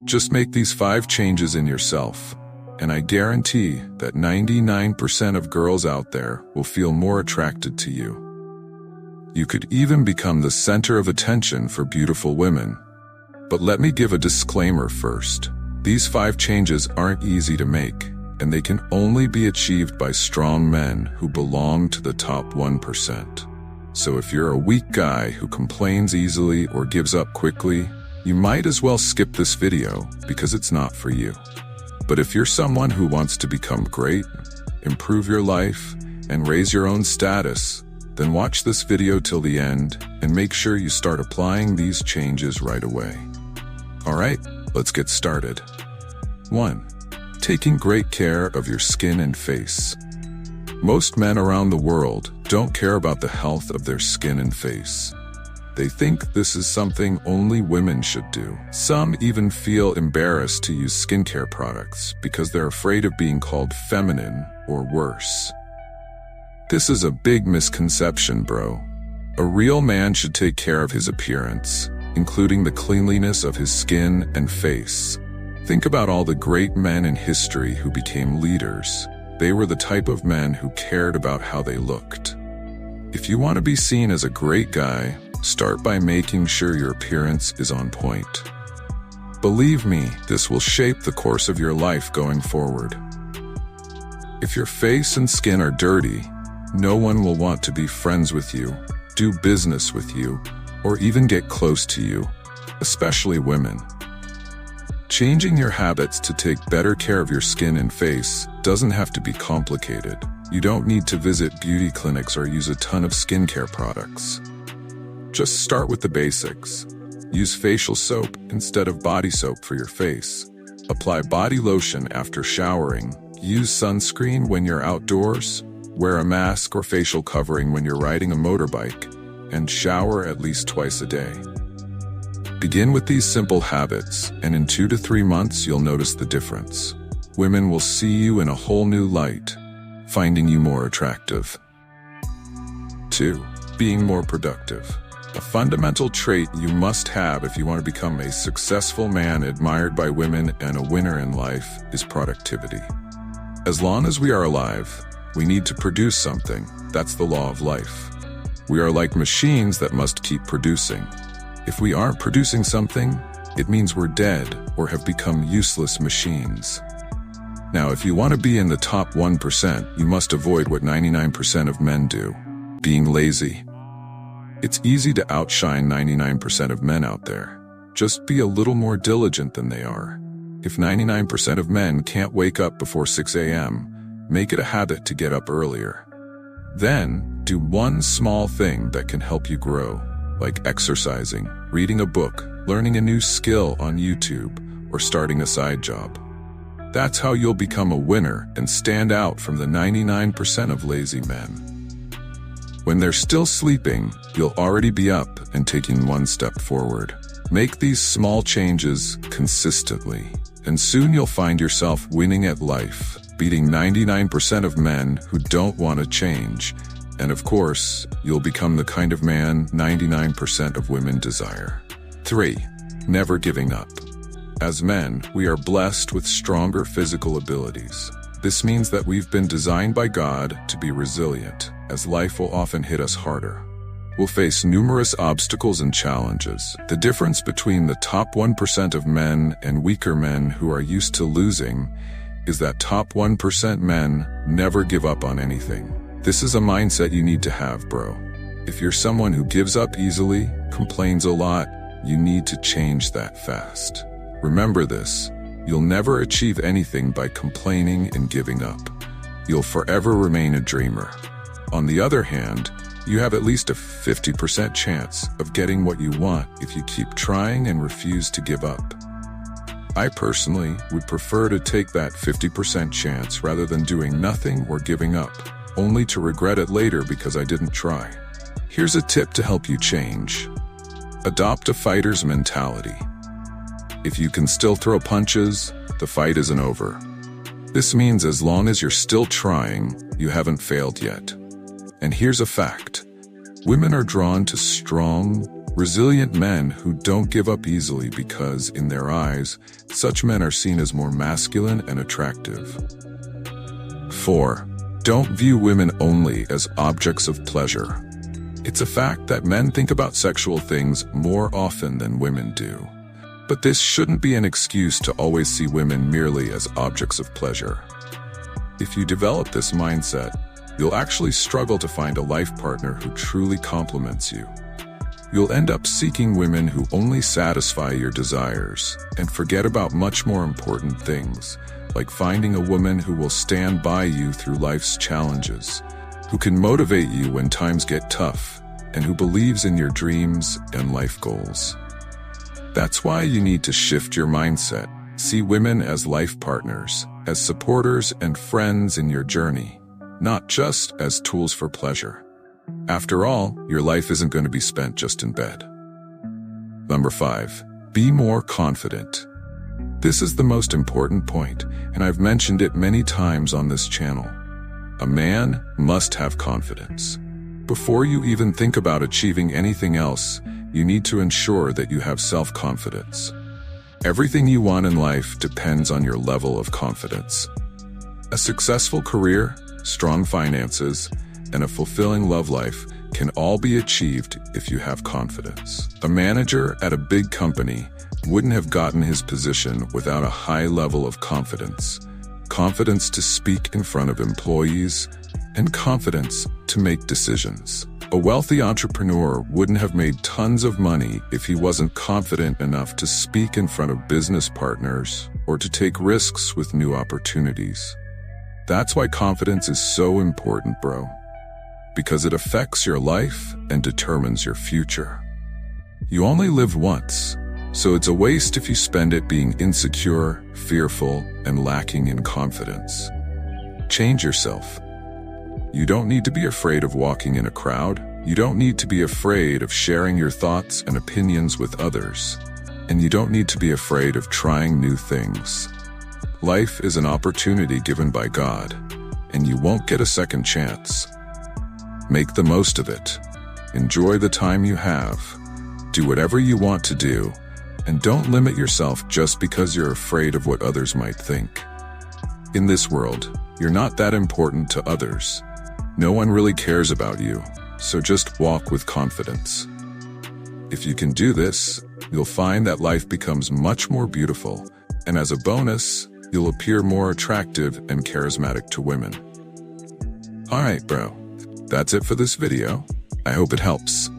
Just make these 5 changes in yourself, and I guarantee that 99% of girls out there will feel more attracted to you. You could even become the center of attention for beautiful women. But let me give a disclaimer first. These 5 changes aren't easy to make, and they can only be achieved by strong men who belong to the top 1%. So if you're a weak guy who complains easily or gives up quickly, you might as well skip this video because it's not for you. But if you're someone who wants to become great, improve your life, and raise your own status, then watch this video till the end and make sure you start applying these changes right away. Alright, let's get started. 1. Taking great care of your skin and face. Most men around the world don't care about the health of their skin and face. They think this is something only women should do. Some even feel embarrassed to use skincare products because they're afraid of being called feminine or worse. This is a big misconception, bro. A real man should take care of his appearance, including the cleanliness of his skin and face. Think about all the great men in history who became leaders. They were the type of men who cared about how they looked. If you want to be seen as a great guy, start by making sure your appearance is on point. Believe me, this will shape the course of your life going forward. If your face and skin are dirty, no one will want to be friends with you, do business with you, or even get close to you, especially women. Changing your habits to take better care of your skin and face doesn't have to be complicated. You don't need to visit beauty clinics or use a ton of skincare products. Just start with the basics. Use facial soap instead of body soap for your face. Apply body lotion after showering. Use sunscreen when you're outdoors. Wear a mask or facial covering when you're riding a motorbike. And shower at least twice a day. Begin with these simple habits, and in 2 to 3 months you'll notice the difference. Women will see you in a whole new light, finding you more attractive. 2. Being more productive. A fundamental trait you must have if you want to become a successful man admired by women and a winner in life is productivity. As long as we are alive, we need to produce something. That's the law of life. We are like machines that must keep producing. If we aren't producing something, it means we're dead or have become useless machines. Now, if you want to be in the top 1%, you must avoid what 99% of men do: being lazy. It's easy to outshine 99% of men out there. Just be a little more diligent than they are. If 99% of men can't wake up before 6 a.m., make it a habit to get up earlier. Then, do one small thing that can help you grow, like exercising, reading a book, learning a new skill on YouTube, or starting a side job. That's how you'll become a winner and stand out from the 99% of lazy men. When they're still sleeping, you'll already be up and taking one step forward. Make these small changes consistently, and soon you'll find yourself winning at life, beating 99% of men who don't want to change. And of course, you'll become the kind of man 99% of women desire. 3. Never giving up. As men, we are blessed with stronger physical abilities. This means that we've been designed by God to be resilient, as life will often hit us harder. We'll face numerous obstacles and challenges. The difference between the top 1% of men and weaker men who are used to losing is that top 1% men never give up on anything. This is a mindset you need to have, bro. If you're someone who gives up easily, complains a lot, you need to change that fast. Remember this, you'll never achieve anything by complaining and giving up. You'll forever remain a dreamer. On the other hand, you have at least a 50% chance of getting what you want if you keep trying and refuse to give up. I personally would prefer to take that 50% chance rather than doing nothing or giving up, only to regret it later because I didn't try. Here's a tip to help you change. Adopt a fighter's mentality. If you can still throw punches, the fight isn't over. This means as long as you're still trying, you haven't failed yet. And here's a fact. Women are drawn to strong, Resilient men who don't give up easily because, in their eyes, such men are seen as more masculine and attractive. 4. Don't view women only as objects of pleasure. It's a fact that men think about sexual things more often than women do. But this shouldn't be an excuse to always see women merely as objects of pleasure. If you develop this mindset, you'll actually struggle to find a life partner who truly complements you. You'll end up seeking women who only satisfy your desires and forget about much more important things, like finding a woman who will stand by you through life's challenges, who can motivate you when times get tough, and who believes in your dreams and life goals. That's why you need to shift your mindset. See women as life partners, as supporters and friends in your journey, not just as tools for pleasure. After all, your life isn't going to be spent just in bed. Number 5. Be more confident. This is the most important point, and I've mentioned it many times on this channel. A man must have confidence. Before you even think about achieving anything else, you need to ensure that you have self-confidence. Everything you want in life depends on your level of confidence. A successful career, strong finances, and a fulfilling love life can all be achieved if you have confidence. A manager at a big company wouldn't have gotten his position without a high level of confidence. Confidence to speak in front of employees, and confidence to make decisions. A wealthy entrepreneur wouldn't have made tons of money if he wasn't confident enough to speak in front of business partners or to take risks with new opportunities. That's why confidence is so important, bro. Because it affects your life and determines your future. You only live once, so it's a waste if you spend it being insecure, fearful, and lacking in confidence. Change yourself. You don't need to be afraid of walking in a crowd. You don't need to be afraid of sharing your thoughts and opinions with others. And you don't need to be afraid of trying new things. Life is an opportunity given by God, and you won't get a second chance. Make the most of it. Enjoy the time you have. Do whatever you want to do, and don't limit yourself just because you're afraid of what others might think. In this world, you're not that important to others. No one really cares about you, so just walk with confidence. If you can do this, you'll find that life becomes much more beautiful, and as a bonus, you'll appear more attractive and charismatic to women. Alright, bro. That's it for this video. I hope it helps.